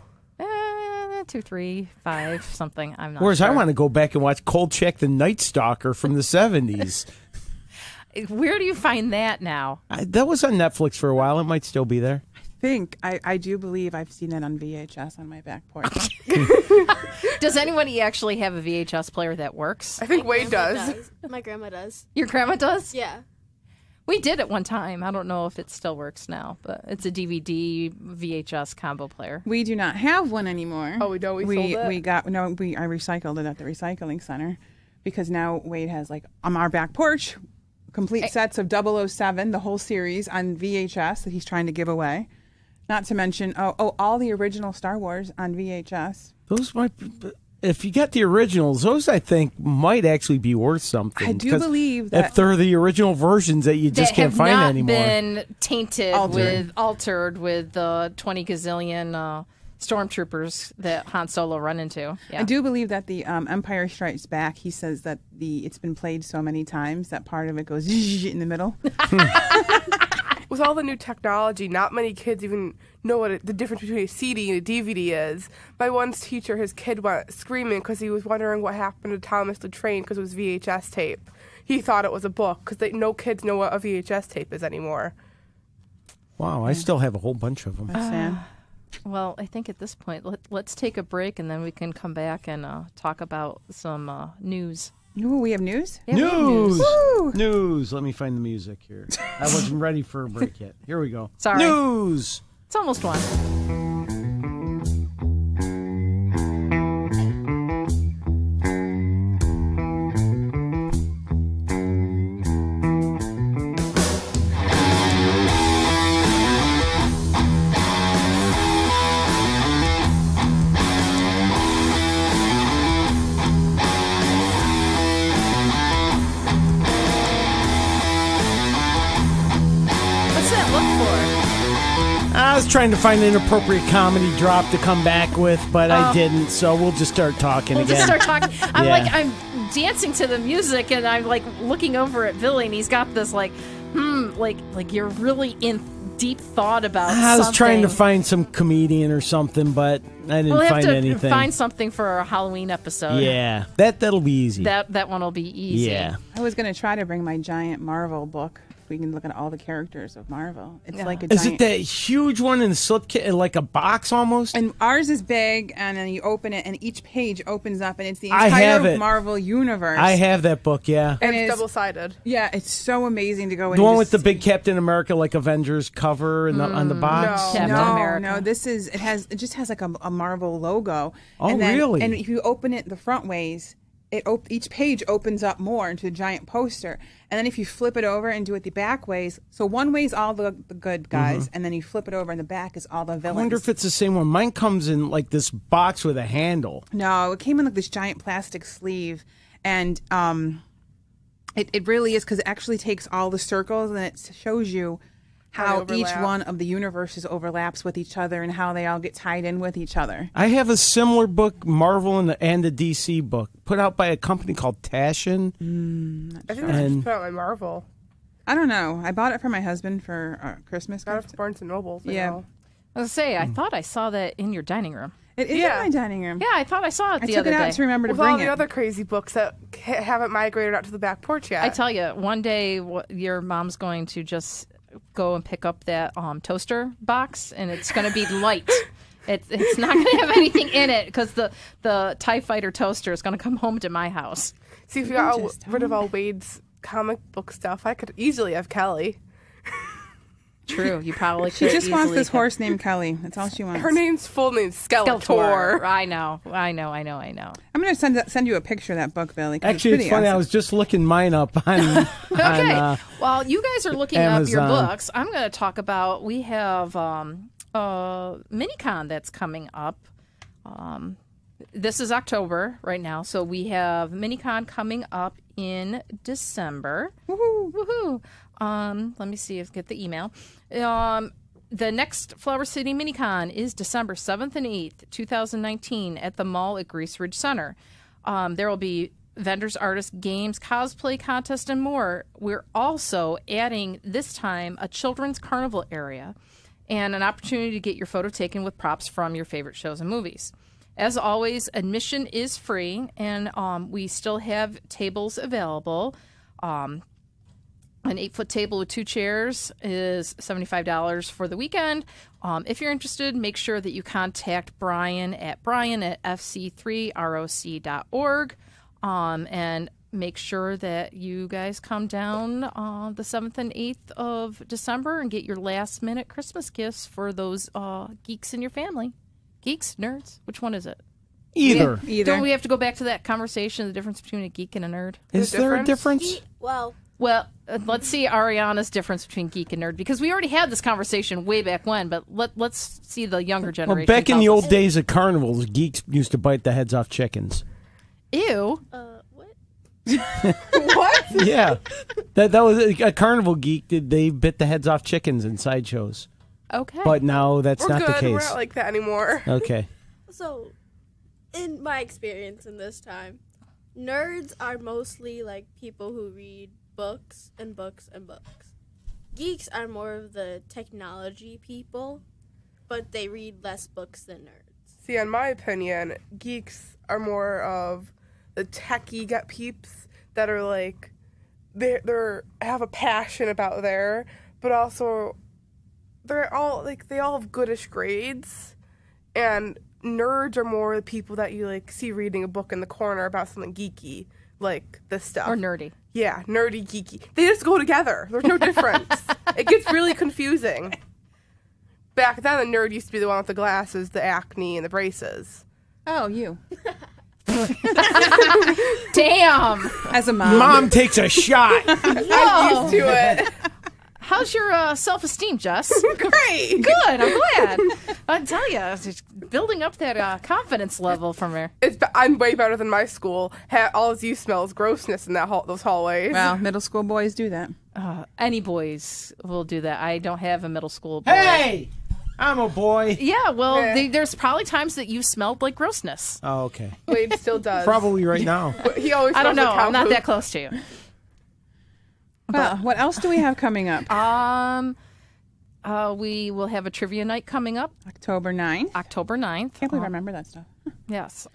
2, 3, 5, something. I'm not Whereas sure. I want to go back and watch Kolchak the Night Stalker from the 70s. Where do you find that now? That was on Netflix for a while. It might still be there. I do believe I've seen it on VHS on my back porch. Does anybody actually have a VHS player that works? I think Wade Grandma does. My grandma does. Your grandma does? Yeah. We did at one time. I don't know if it still works now, but it's a DVD VHS combo player. We do not have one anymore. Oh, we don't? We sold it? I recycled it at the recycling center because now Wade has like on our back porch complete sets of 007, the whole series on VHS that he's trying to give away. Not to mention all the original Star Wars on VHS. Those might, if you get the originals, those I think might actually be worth something. I do 'Cause believe that if they're the original versions that you just that can't have find not anymore. been tainted Altered. altered with the 20 gazillion stormtroopers that Han Solo run into. Yeah. I do believe that the Empire Strikes Back. He says that it's been played so many times that part of it goes in the middle. With all the new technology, not many kids even know what the difference between a CD and a DVD is. My one teacher, his kid went screaming because he was wondering what happened to Thomas the Train because it was VHS tape. He thought it was a book because no kids know what a VHS tape is anymore. Wow, I still have a whole bunch of them. That's sad. Well, I think at this point, let's take a break and then we can come back and talk about some news. Ooh, we have news? Yeah, we have News! Woo! News! Let me find the music here. I wasn't ready for a break yet. Here we go. Sorry. News! It's almost one. What's that look for? I was trying to find an appropriate comedy drop to come back with, but I didn't, so we'll just start talking We'll again. just start talking. I'm Yeah. I'm dancing to the music and I'm like looking over at Billy and he's got this like you're really in deep thought about I was something. trying to find some comedian or something, but I didn't We'll have find to anything. find something for our Halloween episode. Yeah, that'll be easy. That one will be easy. Yeah. I was going to try to bring my giant Marvel book. We can look at all the characters of Marvel. It's like a Is giant. it that huge one in the slip kit, like a box almost? And ours is big, and then you open it, and each page opens up, and it's the I have entire it. Marvel universe. I have that book, yeah. And It's it's double-sided. Yeah, it's so amazing to go in. The and one just with the see. big Captain America, like Avengers cover and on the box. no. Captain No, America. no, it just has like a Marvel logo. Oh, and then, really? And if you open it the front ways, each page opens up more into a giant poster. And then if you flip it over and do it the back ways, so one way is all the good guys, and then you flip it over and the back is all the I villains. wonder if it's the same one. Mine comes in like this box with a handle. No, it came in like this giant plastic sleeve, and it really is because it actually takes all the circles and it shows you how they each overlap. one of the universes overlaps with each other and how they all get tied in with each other. I have a similar book, Marvel and the DC book, put out by a company called Taschen. I think I And- just put out my Marvel. I don't know. I bought it for my husband for Christmas Got it gift. from Barnes and Noble. So Yeah. no. I was gonna say, I thought I saw that in your dining room. It is Yeah. in my dining room. Yeah, I thought I saw it I the took other it out day. to remember to With all bring the it. other crazy books that haven't migrated out to the back porch yet. I tell you, one day your mom's going to just go and pick up that toaster box, and it's going to be light. It's not going to have anything in it because the TIE Fighter toaster is going to come home to my house. See, if you got Just rid of all Wade's comic book stuff, I could easily have Kelly. True, you probably She could just wants easily this have- horse named Kelly. That's all she wants. Her full name's Skeletor. Skeletor. I know. I'm going to send you a picture of that book, Billy. 'cause Actually, it's pretty funny. I awesome. was just looking mine up on. Okay. While you guys are looking up your Amazon. books, I'm going to talk about we have MiniCon that's coming up. This is October right now, so we have MiniCon coming up in December. Woohoo! Woohoo! Let me see if get the email. the next Flower City Minicon is December 7th and 8th, 2019 at the mall at Grease Ridge Center. There will be vendors, artists, games, cosplay contest, and more. We're also adding this time a children's carnival area and an opportunity to get your photo taken with props from your favorite shows and movies. As always, admission is free, and we still have tables available. An 8-foot table with 2 chairs is $75 for the weekend. If you're interested, make sure that you contact Brian at fc3roc.org, and make sure that you guys come down the 7th and 8th of December and get your last-minute Christmas gifts for those geeks in your family. Geeks? Nerds? Which one is it? Either. Don't we have to go back to that conversation, the difference between a geek and a nerd? Is there a difference? Well, let's see Ariana's difference between geek and nerd, because we already had this conversation way back when, but let's see the younger generation. Well, back in the tell old us. days of carnivals, geeks used to bite the heads off chickens. Ew. what? What? Yeah. That was a carnival geek. They bit the heads off chickens in sideshows. Okay. But now that's We're not good. the case. We're not like that anymore. Okay. So, in my experience in this time, nerds are mostly like people who read books and books and books. Geeks are more of the technology people, but they read less books than nerds. See, in my opinion, geeks are more of the techie gut peeps that are like they're have a passion about there, but also they're all like they all have goodish grades, and nerds are more the people that you like see reading a book in the corner about something geeky, like this stuff. Or nerdy. Yeah, nerdy, geeky. They just go together. There's no difference. It gets really confusing. Back then, the nerd used to be the one with the glasses, the acne, and the braces. Oh, you. Damn. As a mom. Mom takes a shot. I'm used to it. How's your self-esteem, Jess? Great. Good. I'm glad. I tell you, it's building up that confidence level from her. I'm way better than my school. All you smell is grossness in those hallways. Well, middle school boys do that. Any boys will do that. I don't have a middle school boy. Hey! I'm a boy. Yeah, well, Yeah. there's probably times that you smelled like grossness. Oh, okay. Wade still does. Probably right now. But he always I don't smells know. like cow I'm not poop. that close to you. Well, what else do we have coming up? We will have a trivia night coming up October 9th. October 9th. Can't believe I remember that stuff. Yes.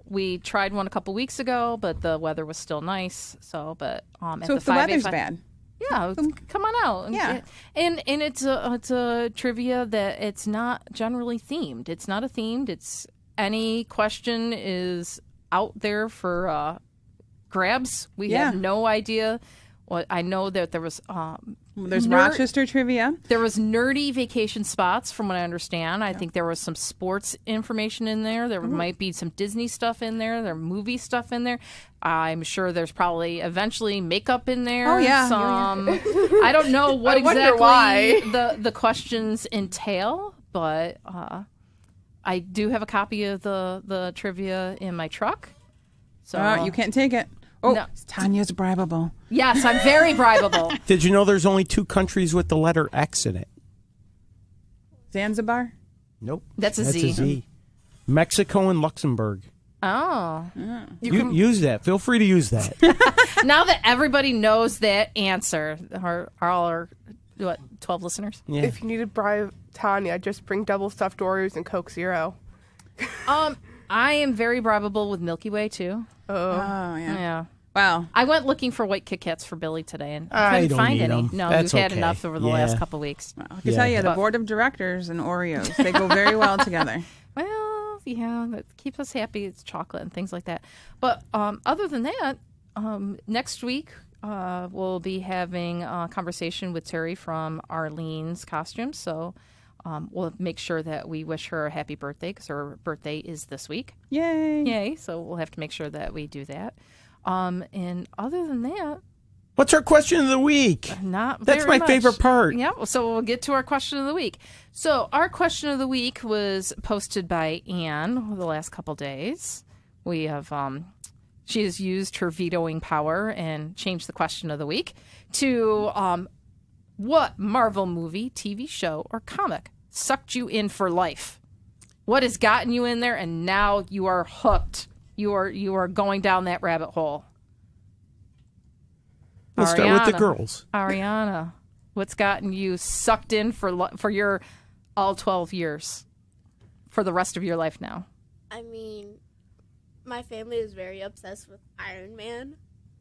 We tried one a couple weeks ago, but the weather was still nice. So, but at So if the 5 weather's 5 bad. Yeah, come on out. Yeah. And it's a trivia that it's not generally themed. It's not a themed. It's any question is out there for grabs. We have no idea. What I know that there was There's Rochester trivia. there was nerdy vacation spots, from what I understand. I think there was some sports information in there. There might be some Disney stuff in there. There movie stuff in there. I'm sure there's probably eventually makeup in there. Oh, yeah. Some, I don't know what I wonder exactly why. the questions entail, but I do have a copy of the trivia in my truck. So You can't take it. Oh, No. Tanya's bribable. yes, I'm very bribable. Did you know there's only 2 countries with the letter X in it? Zanzibar? Nope. That's a That's Z. a Z. Mexico and Luxembourg. Oh. Use that. Feel free to use that. Now that everybody knows that answer, all our 12 listeners? Yeah. If you need to bribe Tanya, just bring double stuffed Oreos and Coke Zero. I am very bribable with Milky Way too. Oh, yeah. Yeah. Wow. I went looking for white Kit Kats for Billy today and I couldn't don't find need any. 'em. No, That's we've had okay. enough over the Yeah. last couple of weeks. I can tell you, the But- board of directors and Oreos, they go very well together. Well, yeah, that keeps us happy. It's chocolate and things like that. But other than that, next week we'll be having a conversation with Terry from Arlene's Costumes. So we'll make sure that we wish her a happy birthday because her birthday is this week. Yay. Yay. So we'll have to make sure that we do that. And other than that, What's our question of the week? not That's very my favorite much. part. Yeah, so we'll get to our question of the week. So our question of the week was posted by Anne over the last couple days. We have she has used her vetoing power and changed the question of the week to What Marvel movie, TV show, or comic sucked you in for life? What has gotten you in there and now you are hooked? You are going down that rabbit hole. We'll start with the girls. Ariana, what's gotten you sucked in for your all 12 years? For the rest of your life now? I mean, my family is very obsessed with Iron Man.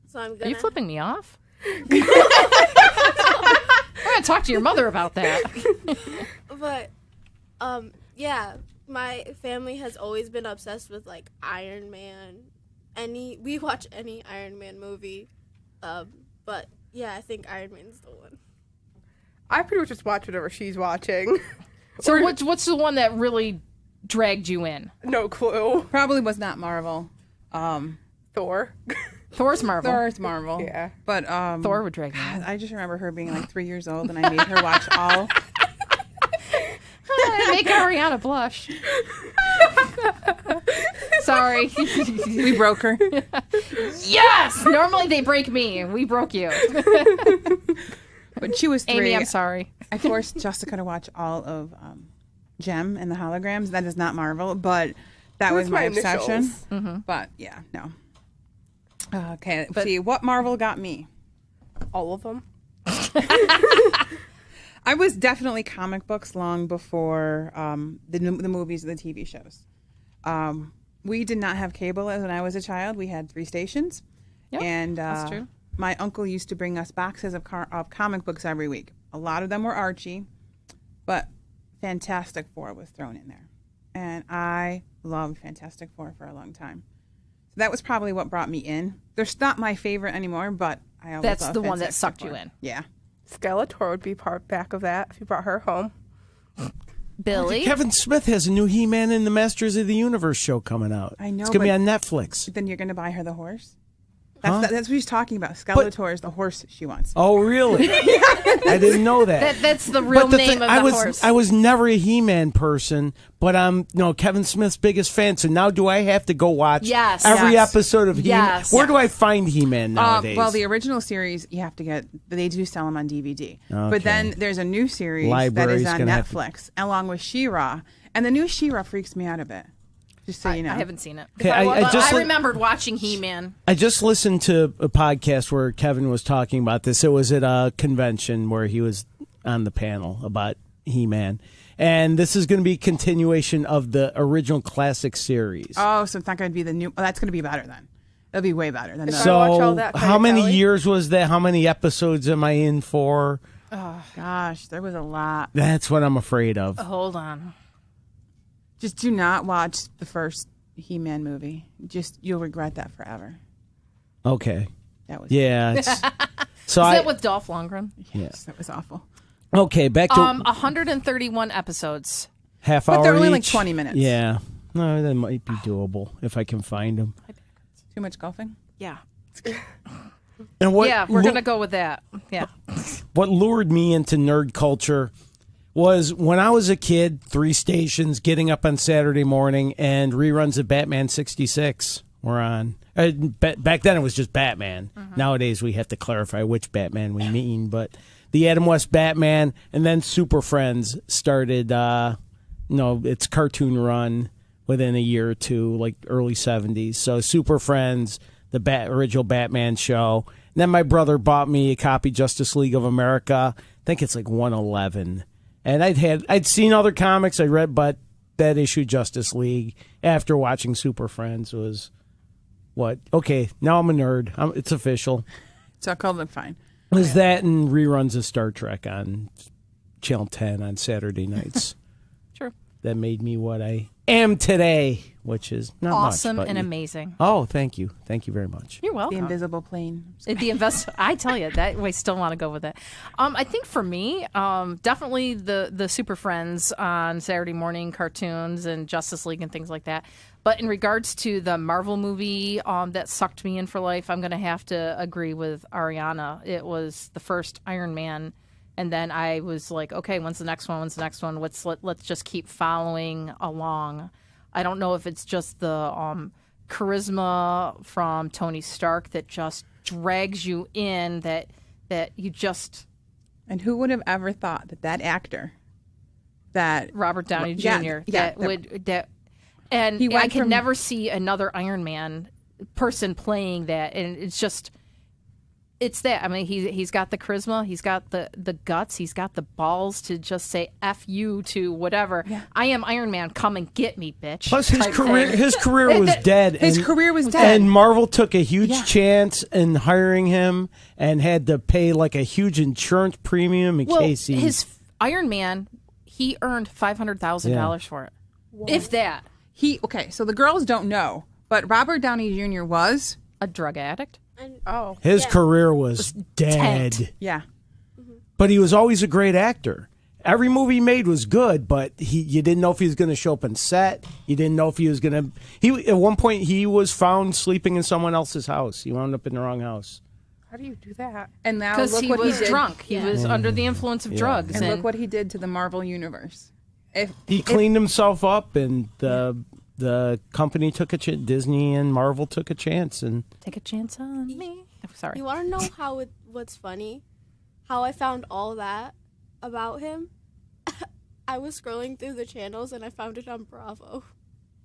So I'm gonna... Are you flipping me off? I'm going to talk to your mother about that. But, yeah, my family has always been obsessed with, like, Iron Man. We watch any Iron Man movie. But, yeah, I think Iron Man's the one. I pretty much just watch whatever she's watching. So what's the one that really dragged you in? No clue. Probably was not Marvel. Thor. Thor's Marvel. Thor's Marvel. Yeah. But Thor would drag me in. I just remember her being like 3 years old, and I made her watch all. Make Ariana blush. Sorry. We broke her. Yes! Normally they break me. We broke you. But she was 3. Amy, I'm sorry. I forced Jessica to watch all of Gem and the Holograms. That is not Marvel, but that was my obsession. Mm-hmm. But yeah, no. Okay, let's see. What Marvel got me? All of them. I was definitely comic books long before the movies and the TV shows. We did not have cable when I was a child. We had 3 stations. Yep, and that's true. My uncle used to bring us boxes of comic books every week. A lot of them were Archie, but Fantastic Four was thrown in there. And I loved Fantastic Four for a long time. So that was probably what brought me in. They're not my favorite anymore, but I always That's loved the one that Fantastic sucked you Four. in. Yeah. Skeletor would be part back of that if you brought her home. Billy? Kevin Smith has a new He-Man and the Masters of the Universe show coming out. I know, It's going to be but- on Netflix. Then you're going to buy her the horse? Huh? That's what he's talking about. Skeletor is the horse she wants. Oh, really? I didn't know that. That's the real But the name thing- of I the was, horse. I was never a He-Man person, but I'm Kevin Smith's biggest fan. So now do I have to go watch Yes. every Yes. episode of He-Man? Yes. Where do I find He-Man nowadays? Well, the original series you have to get. They do sell them on DVD. Okay. But then there's a new series Library's that is on gonna have to- Netflix, along with She-Ra. And the new She-Ra freaks me out a bit. Just so you know. I haven't seen it. Okay, But just I li- remembered watching He-Man. I just listened to a podcast where Kevin was talking about this. It was at a convention where he was on the panel about He-Man. And this is going to be a continuation of the original classic series. Oh, so it's not going to be the new. Oh, that's going to be better then. It'll be way better than the. So- I watch all So that how kind of many telly. years was that? How many episodes am I in for? Gosh, there was a lot. That's what I'm afraid of. Hold on. Just do not watch the first He-Man movie. You'll regret that forever. Okay. That was Yeah. It's, so Is I that with Dolph Lundgren? yes. That was awful. Okay, back to 131 episodes. half But hour they're only like each. 20 minutes. Yeah. No, that might be doable if I can find them. Too much golfing. Yeah. And what Yeah, we're going to go with that. Yeah. what lured me into nerd culture was when I was a kid, 3 stations getting up on Saturday morning and reruns of Batman 66 were on. Back then it was just Batman. Nowadays we have to clarify which Batman we mean, but the Adam West Batman and then Super Friends started its cartoon run within a year or two, like early 70s. So Super Friends, the original Batman show. And then my brother bought me a copy Justice League of America. I think it's like 111. And I'd seen other comics I read, but that issue Justice League after watching Super Friends was what? Okay, now I'm a nerd. It's official. So I called them fine. Was that and reruns of Star Trek on Channel 10 on Saturday nights. True. That made me what I am today, which is not Awesome much. But and amazing. Oh, thank you. Thank you very much. You're The welcome. invisible plane. I tell you that we still want to go with it. I think for me, definitely the Super Friends on Saturday morning cartoons and Justice League and things like that. But in regards to the Marvel movie that sucked me in for life, I'm going to have to agree with Ariana. It was the first Iron Man, and then I was like, okay, when's the next one? When's the next one? Let's just keep following along. I don't know if it's just the charisma from Tony Stark that just drags you in, that you just And who would have ever thought that actor, that Robert Downey Jr. Yeah, and He went I can from- never see another Iron Man person playing that, and it's that. I mean, he's got the charisma, he's got the guts, he's got the balls to just say F you to whatever. Yeah. I am Iron Man, come and get me, bitch. Plus, his type career thing. his career was dead. His career was dead. And Marvel took a huge Yeah. chance in hiring him and had to pay like a huge insurance premium in case he. His Iron Man, he earned $500,000 for it, if that. So the girls don't know, but Robert Downey Jr. was, A drug addict. And his yeah. career was dead. tanked. yeah. But he was always a great actor. Every movie he made was good, but you didn't know if he was going to show up on set. You didn't know if he was going to. At one point, he was found sleeping in someone else's house. He wound up in the wrong house. How do you do that? And now Because look he what was he did. drunk. He was under the influence of drugs. And look what he did to the Marvel universe. He cleaned himself up, and the company took a chance. Disney and Marvel took a chance, and Take a chance on me. Oh, sorry. You want to know what's funny? How I found all that about him? I was scrolling through the channels and I found it on Bravo.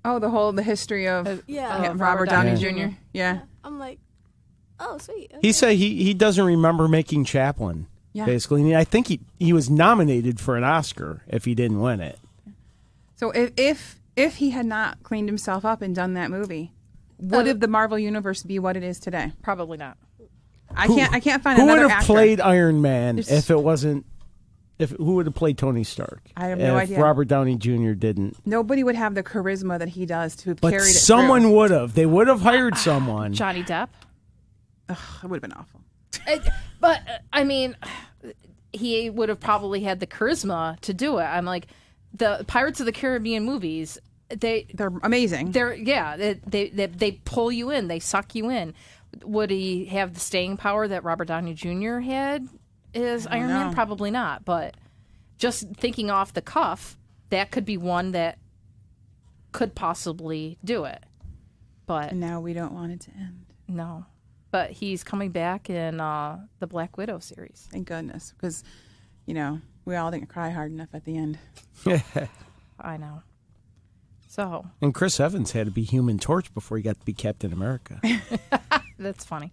Oh, the history of Yeah. Robert Downey Jr. Yeah. I'm like, oh, sweet. he okay. said he doesn't remember making Chaplin. Yeah. Basically, and I think he was nominated for an Oscar if he didn't win it. So if he had not cleaned himself up and done that movie, would the Marvel universe be what it is today? Probably not. I can't find Who another would have actor. played Iron Man There's- if it wasn't? Who would have played Tony Stark? I have no if idea. Robert Downey Jr. didn't. Nobody would have the charisma that he does to But carry it someone through. would have. They would have hired someone. Johnny Depp. It would have been awful. But I mean, he would have probably had the charisma to do it. I'm like, the Pirates of the Caribbean movies. They're amazing. They pull you in. They suck you in. Would he have the staying power that Robert Downey Jr. had as Iron Man? know. Probably not. But just thinking off the cuff, that could be one that could possibly do it. But and now we don't want it to end. no. But he's coming back in the Black Widow series. Thank goodness, because we all didn't cry hard enough at the end. I know. So And Chris Evans had to be Human Torch before he got to be Captain America. that's funny.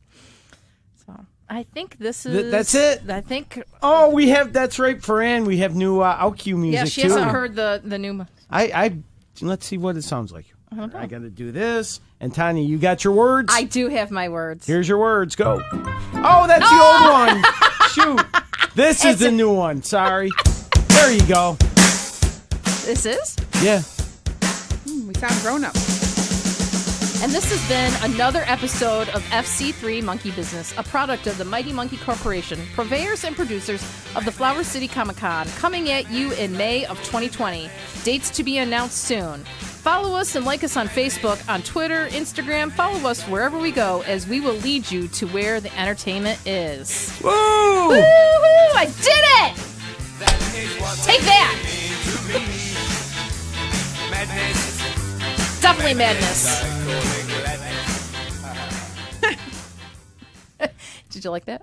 So I think this is. That's it? I think. Oh, that's right for Ann. We have new OutQ music Yeah, she too. hasn't heard the new. I let's see what it sounds like. I got to do this. And Tanya, you got your words? I do have my words. Here's your words. Go. Oh, that's the old one. Shoot. This is the new one. Sorry. There you go. This is. Yeah. We sound grown up. And this has been another episode of FC3 Monkey Business, a product of the Mighty Monkey Corporation, purveyors and producers of the Flower City Comic Con, coming at you in May of 2020. Dates to be announced soon. Follow us and like us on Facebook, on Twitter, Instagram. Follow us wherever we go, as we will lead you to where the entertainment is. Woo! Woohoo! I did it! Take that! Definitely madness. Did you like that?